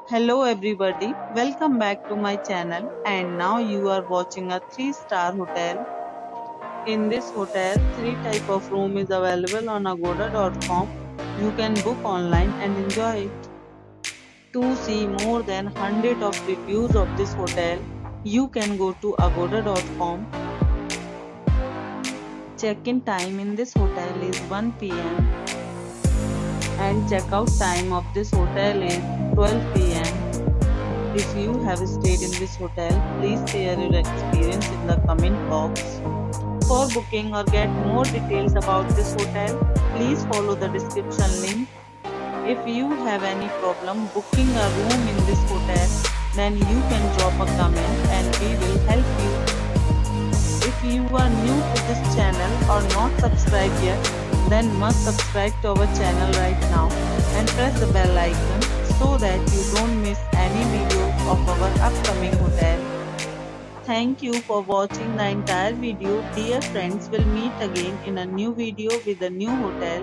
Hello everybody, welcome back to my channel and now you are watching a 3-star hotel. In this hotel, 3 type of room is available on agoda.com. You can book online and enjoy it. To see more than 100 of reviews of this hotel, you can go to agoda.com. Check-in time in this hotel is 1 p.m. and check-out time of this hotel is 12 p.m. If you have stayed in this hotel, please share your experience in the comment box. For booking or get more details about this hotel, please follow the description link. If you have any problem booking a room in this hotel, then you can drop a comment and we will help you. If you are new to this channel or not subscribed yet, then must subscribe to our channel right now and press the bell icon so that you don't miss any video of our upcoming hotel. Thank you for watching the entire video. Dear friends, will meet again in a new video with a new hotel.